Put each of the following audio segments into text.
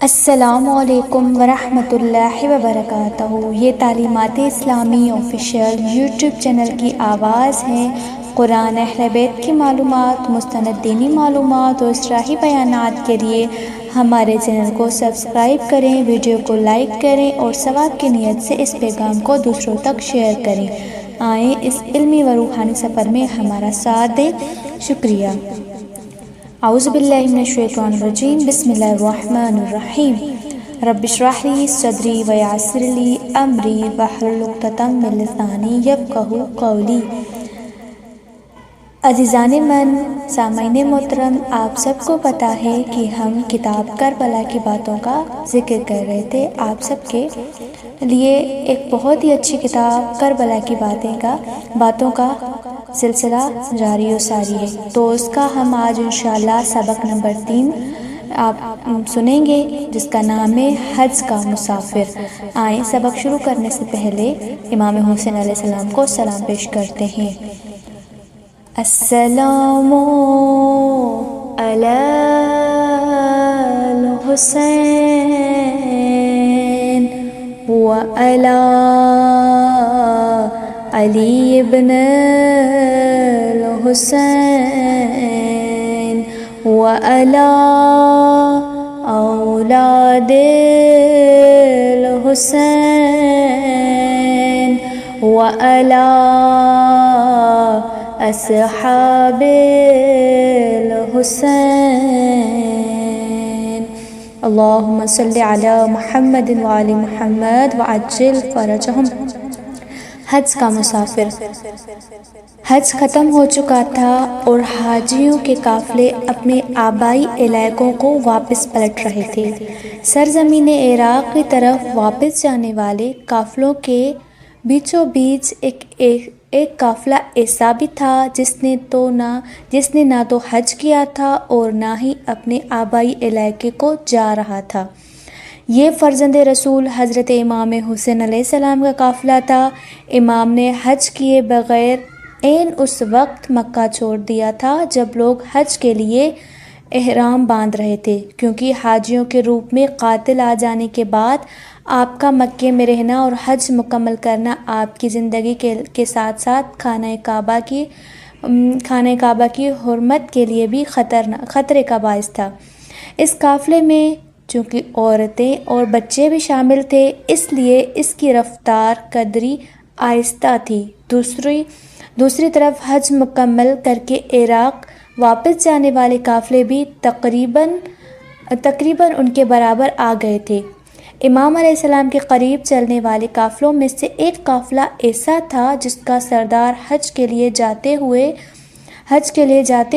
السلام علیکم ورحمۃ اللہ وبرکاتہ۔ یہ تعلیمات اسلامی آفیشیل یوٹیوب چینل کی آواز ہے۔ قرآن اہل بیت کی معلومات، مستند دینی معلومات اور اصلاحی بیانات کے لیے ہمارے چینل کو سبسکرائب کریں، ویڈیو کو لائک کریں اور ثواب کی نیت سے اس پیغام کو دوسروں تک شیئر کریں۔ آئیں اس علمی و روحانی سفر میں ہمارا ساتھ دیں۔ شکریہ۔ اعوذ باللہ من الشیطان الرجیم، بسم اللہ الرحمن الرحیم۔ رب اشرح لی صدری ویسر لی امری واحلل عقدۃ من لسانی یفقہوا قولی۔ عزیزان من، سامعین محترم، آپ سب کو پتہ ہے کہ ہم کتاب کربلا کی باتوں کا ذکر کر رہے تھے۔ آپ سب کے لیے ایک بہت ہی اچھی کتاب کربلا کی باتوں کا سلسلہ جاری و ساری ہے، تو اس کا ہم آج انشاءاللہ سبق نمبر 3 آپ سنیں گے، جس کا نام ہے حج کا مسافر۔ آئیں سبق شروع کرنے سے پہلے امام حسین علیہ السلام کو سلام پیش کرتے ہیں۔ السلام علی الحسین و علی علی ابن الحسین و علی اولاد الحسین و علی اصحاب الحسین۔ اللہم صلی علی محمد وعلی محمد وعجل فرجہم۔ حج کا مسافر۔ حج ختم ہو چکا تھا اور حاجیوں کے قافلے اپنے آبائی علاقوں کو واپس پلٹ رہے تھے۔ سرزمین عراق کی طرف واپس جانے والے قافلوں کے بیچوں بیچ ایک قافلہ ایسا بھی تھا جس نے نہ تو حج کیا تھا اور نہ ہی اپنے آبائی علاقے کو جا رہا تھا۔ یہ فرزند رسول حضرت امام حسین علیہ السلام کا قافلہ تھا۔ امام نے حج کیے بغیر عین اس وقت مکہ چھوڑ دیا تھا جب لوگ حج کے لیے احرام باندھ رہے تھے، کیونکہ حاجیوں کے روپ میں قاتل آ جانے کے بعد آپ کا مکے میں رہنا اور حج مکمل کرنا آپ کی زندگی کے ساتھ ساتھ خانہ کعبہ کی حرمت کے لیے بھی خطرے کا باعث تھا۔ اس قافلے میں چونکہ عورتیں اور بچے بھی شامل تھے، اس لیے اس کی رفتار قدری آہستہ تھی۔ دوسری طرف حج مکمل کر کے عراق واپس جانے والے قافلے بھی تقریباً ان کے برابر آ گئے تھے۔ امام علیہ السلام کے قریب چلنے والے قافلوں میں سے ایک قافلہ ایسا تھا جس کا سردار حج کے لیے جاتے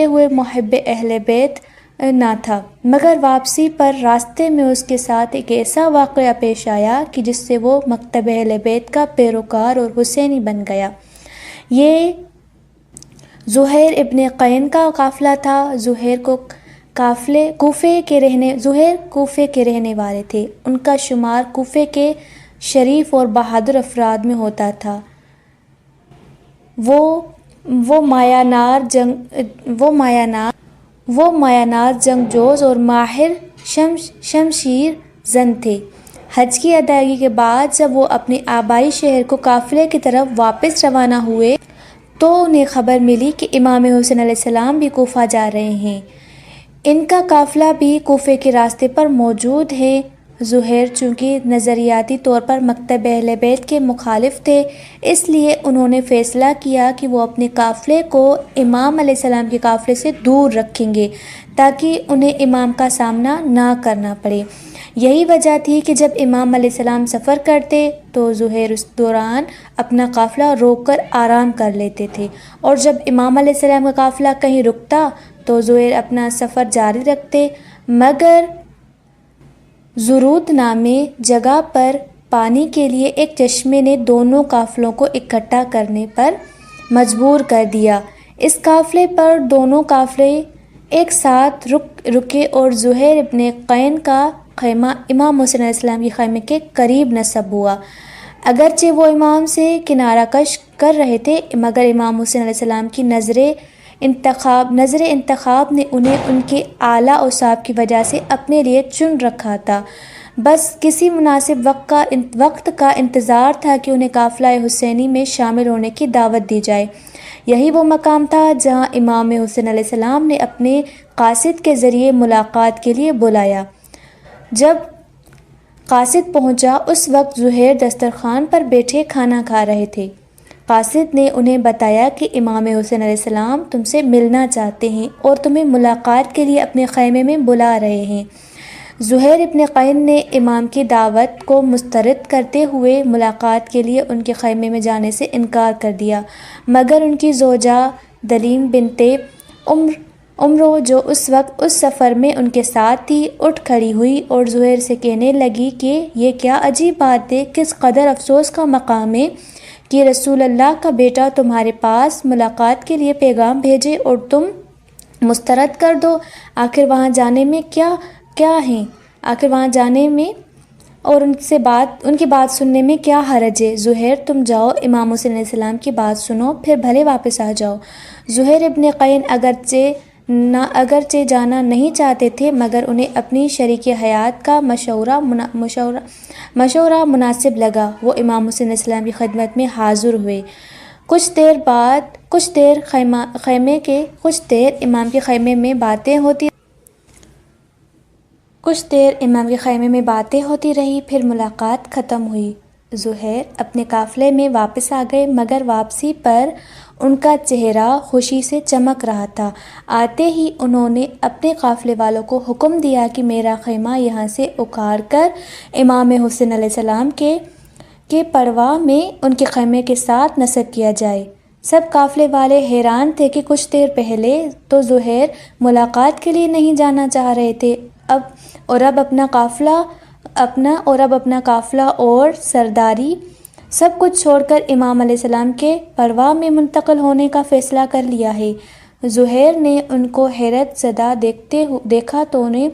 ہوئے محب اہل بیت نہ تھا، مگر واپسی پر راستے میں اس کے ساتھ ایک ایسا واقعہ پیش آیا کہ جس سے وہ مکتب اہل بیت کا پیروکار اور حسینی بن گیا۔ یہ زہیر ابن قین کا قافلہ تھا۔ زہیر کوفے کے رہنے والے تھے۔ ان کا شمار کوفے کے شریف اور بہادر افراد میں ہوتا تھا۔ وہ مایانار جنگجوز اور ماہر شمشیر زن تھے۔ حج کی ادائیگی کے بعد جب وہ اپنے آبائی شہر کو قافلے کی طرف واپس روانہ ہوئے تو انہیں خبر ملی کہ امام حسین علیہ السلام بھی کوفہ جا رہے ہیں۔ ان کا قافلہ بھی کوفے کے راستے پر موجود ہے۔ زہیر چونکہ نظریاتی طور پر مکتب اہل بیت کے مخالف تھے، اس لیے انہوں نے فیصلہ کیا کہ وہ اپنے قافلے کو امام علیہ السلام کے قافلے سے دور رکھیں گے تاکہ انہیں امام کا سامنا نہ کرنا پڑے۔ یہی وجہ تھی کہ جب امام علیہ السلام سفر کرتے تو زہیر اس دوران اپنا قافلہ روک کر آرام کر لیتے تھے، اور جب امام علیہ السلام کا قافلہ کہیں رکتا تو زہیر اپنا سفر جاری رکھتے، مگر زرود نامی جگہ پر پانی کے لیے ایک چشمے نے دونوں قافلوں کو اکٹھا کرنے پر مجبور کر دیا۔ اس قافلے پر دونوں قافلے ایک ساتھ رکے اور زہیر ابن قین کا خیمہ امام حسین علیہ السلام کے خیمے کے قریب نصب ہوا۔ اگرچہ وہ امام سے کنارہ کش کر رہے تھے، مگر امام حسین علیہ السلام کی نظریں نظر انتخاب نے انہیں ان کے اعلیٰ اوصاف کی وجہ سے اپنے لیے چن رکھا تھا، بس کسی مناسب وقت کا انتظار تھا کہ انہیں قافلہ حسینی میں شامل ہونے کی دعوت دی جائے۔ یہی وہ مقام تھا جہاں امام حسین علیہ السلام نے اپنے قاصد کے ذریعے ملاقات کے لیے بلایا۔ جب قاصد پہنچا اس وقت زہیر دسترخوان پر بیٹھے کھانا کھا رہے تھے۔ قاصد نے انہیں بتایا کہ امام حسین علیہ السلام تم سے ملنا چاہتے ہیں اور تمہیں ملاقات کے لیے اپنے خیمے میں بلا رہے ہیں۔ زہیر ابن قین نے امام کی دعوت کو مسترد کرتے ہوئے ملاقات کے لیے ان کے خیمے میں جانے سے انکار کر دیا، مگر ان کی زوجہ دلیم بنت عمرو جو اس وقت اس سفر میں ان کے ساتھ تھی، اٹھ کھڑی ہوئی اور زہیر سے کہنے لگی کہ یہ کیا عجیب بات ہے، کس قدر افسوس کا مقام ہے کہ رسول اللہ کا بیٹا تمہارے پاس ملاقات کے لیے پیغام بھیجے اور تم مسترد کر دو۔ آخر وہاں جانے میں کیا ہیں؟ آخر وہاں جانے میں اور ان کی بات سننے میں کیا حرج ہے؟ زہیر تم جاؤ، امام حسین علیہ السلام کی بات سنو، پھر بھلے واپس آ جاؤ۔ زہیر ابن قین اگرچہ جانا نہیں چاہتے تھے، مگر انہیں اپنی شریک حیات کا مشورہ مناسب لگا۔ وہ امام حسین علیہ السلام کی خدمت میں حاضر ہوئے۔ کچھ دیر امام کے خیمے میں باتیں ہوتی رہی، پھر ملاقات ختم ہوئی۔ زہیر اپنے قافلے میں واپس آ گئے، مگر واپسی پر ان کا چہرہ خوشی سے چمک رہا تھا۔ آتے ہی انہوں نے اپنے قافلے والوں کو حکم دیا کہ میرا خیمہ یہاں سے اکھاڑ کر امام حسین علیہ السلام کے پڑوا میں ان کے خیمے کے ساتھ نصب کیا جائے۔ سب قافلے والے حیران تھے کہ کچھ دیر پہلے تو زہیر ملاقات کے لیے نہیں جانا چاہ رہے تھے، اب اپنا قافلہ اور سرداری سب کچھ چھوڑ کر امام علیہ السلام کے پڑوا میں منتقل ہونے کا فیصلہ کر لیا ہے۔ زہیر نے ان کو حیرت زدہ دیکھا تو انہیں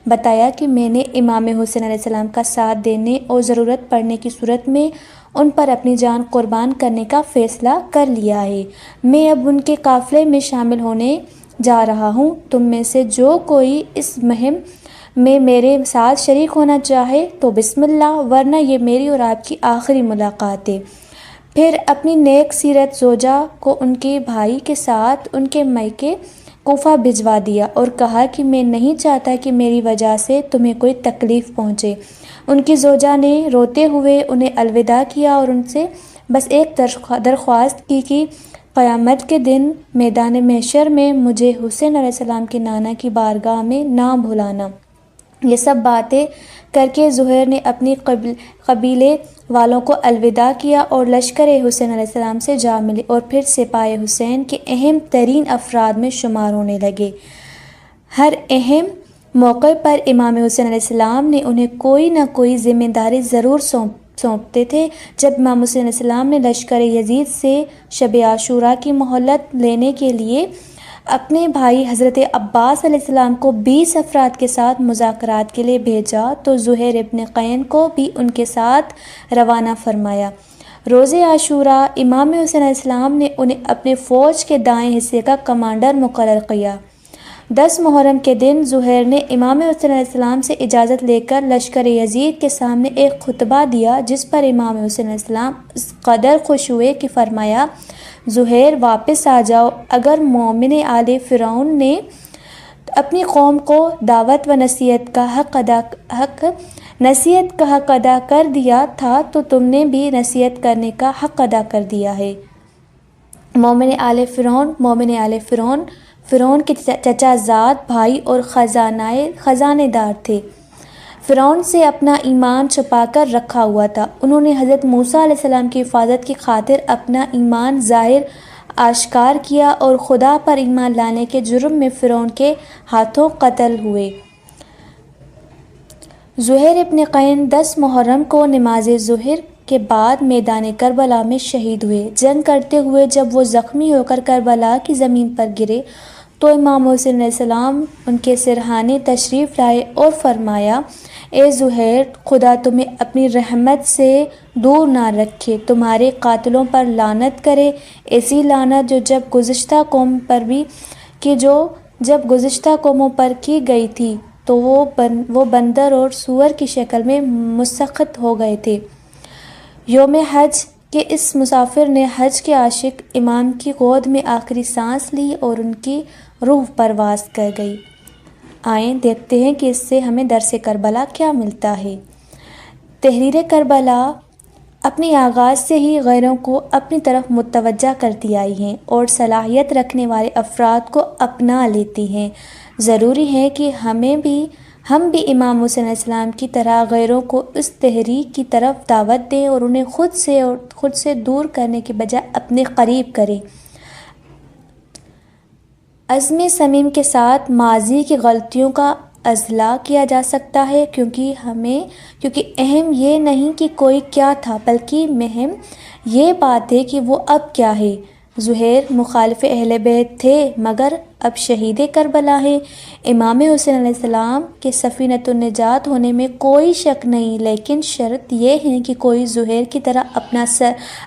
بتایا کہ میں نے امام حسین علیہ السلام کا ساتھ دینے اور ضرورت پڑنے کی صورت میں ان پر اپنی جان قربان کرنے کا فیصلہ کر لیا ہے۔ میں اب ان کے قافلے میں شامل ہونے جا رہا ہوں۔ تم میں سے جو کوئی اس مہم میں میرے ساتھ شریک ہونا چاہے تو بسم اللہ، ورنہ یہ میری اور آپ کی آخری ملاقات ہے۔ پھر اپنی نیک سیرت زوجہ کو ان کے بھائی کے ساتھ ان کے مائکے کوفہ بھجوا دیا اور کہا کہ میں نہیں چاہتا کہ میری وجہ سے تمہیں کوئی تکلیف پہنچے۔ ان کی زوجہ نے روتے ہوئے انہیں الوداع کیا اور ان سے بس ایک درخواست کی کہ قیامت کے دن میدان محشر میں مجھے حسین علیہ السلام کے نانا کی بارگاہ میں نہ بھلانا۔ یہ سب باتیں کر کے زہیر نے اپنی قبیلے والوں کو الوداع کیا اور لشکر حسین علیہ السلام سے جا ملے اور پھر سپاہ حسین کے اہم ترین افراد میں شمار ہونے لگے۔ ہر اہم موقع پر امام حسین علیہ السلام نے انہیں کوئی نہ کوئی ذمہ داری ضرور سونپتے تھے۔ جب امام حسین علیہ السلام نے لشکر یزید سے شب عاشوراء کی مہلت لینے کے لیے اپنے بھائی حضرت عباس علیہ السلام کو 20 افراد کے ساتھ مذاکرات کے لیے بھیجا تو زہیر ابن قین کو بھی ان کے ساتھ روانہ فرمایا۔ روز عاشوراء امام حسین علیہ السلام نے انہیں اپنے فوج کے دائیں حصے کا کمانڈر مقرر کیا۔ 10 محرم کے دن زہیر نے امام حسین علیہ السلام سے اجازت لے کر لشکر یزید کے سامنے ایک خطبہ دیا، جس پر امام حسین علیہ السلام اس قدر خوش ہوئے کہ فرمایا، زہیر واپس آ جاؤ۔ اگر مومن آل فرعون نے اپنی قوم کو دعوت و نصیحت کا حق ادا کر دیا تھا تو تم نے بھی نصیحت کرنے کا حق ادا کر دیا ہے۔ مومن آل فرعون فرعون کے چچا زاد بھائی اور خزانے دار تھے۔ فرعون سے اپنا ایمان چھپا کر رکھا ہوا تھا۔ انہوں نے حضرت موسیٰ علیہ السلام کی حفاظت کی خاطر اپنا ایمان آشکار کیا اور خدا پر ایمان لانے کے جرم میں فرعون کے ہاتھوں قتل ہوئے۔ زہیر ابن قین 10 محرم کو نماز ظہر کے بعد میدان کربلا میں شہید ہوئے۔ جنگ کرتے ہوئے جب وہ زخمی ہو کر کربلا کی زمین پر گرے تو امام حسین علیہ السلام ان کے سرہانے تشریف لائے اور فرمایا، اے زہیر، خدا تمہیں اپنی رحمت سے دور نہ رکھے، تمہارے قاتلوں پر لعنت کرے، ایسی لعنت جب گزشتہ قوموں پر کی گئی تھی تو وہ بندر اور سور کی شکل میں مسخط ہو گئے تھے۔ یوم حج کہ اس مسافر نے حج کے عاشق امام کی گود میں آخری سانس لی اور ان کی روح پرواز کر گئی۔ آئیں دیکھتے ہیں کہ اس سے ہمیں درس کربلا کیا ملتا ہے۔ تحریر کربلا اپنے آغاز سے ہی غیروں کو اپنی طرف متوجہ کرتی آئی ہیں اور صلاحیت رکھنے والے افراد کو اپنا لیتی ہیں۔ ضروری ہے کہ ہم بھی امام حسین علیہ السلام کی طرح غیروں کو اس تحریک کی طرف دعوت دیں اور انہیں خود سے دور کرنے کے بجائے اپنے قریب کریں۔ عزم صمیم کے ساتھ ماضی کی غلطیوں کا ازالہ کیا جا سکتا ہے، کیونکہ اہم یہ نہیں کہ کوئی کیا تھا، بلکہ مہم یہ بات ہے کہ وہ اب کیا ہے۔ زہیر مخالف اہل بیت تھے مگر اب شہید کربلا ہے۔ امام حسین علیہ السلام کے سفینۃ النجات ہونے میں کوئی شک نہیں، لیکن شرط یہ ہے کہ کوئی زہیر کی طرح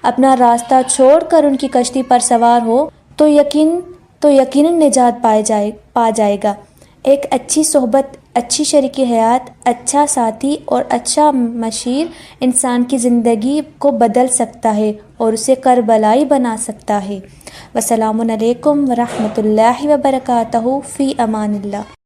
اپنا راستہ چھوڑ کر ان کی کشتی پر سوار ہو تو یقیناً نجات پا جائے گا۔ ایک اچھی صحبت، اچھی شریک حیات، اچھا ساتھی اور اچھا مشیر انسان کی زندگی کو بدل سکتا ہے اور اسے کربلائی بنا سکتا ہے۔ والسلام علیکم ورحمۃ اللہ وبرکاتہ، فی امان اللہ۔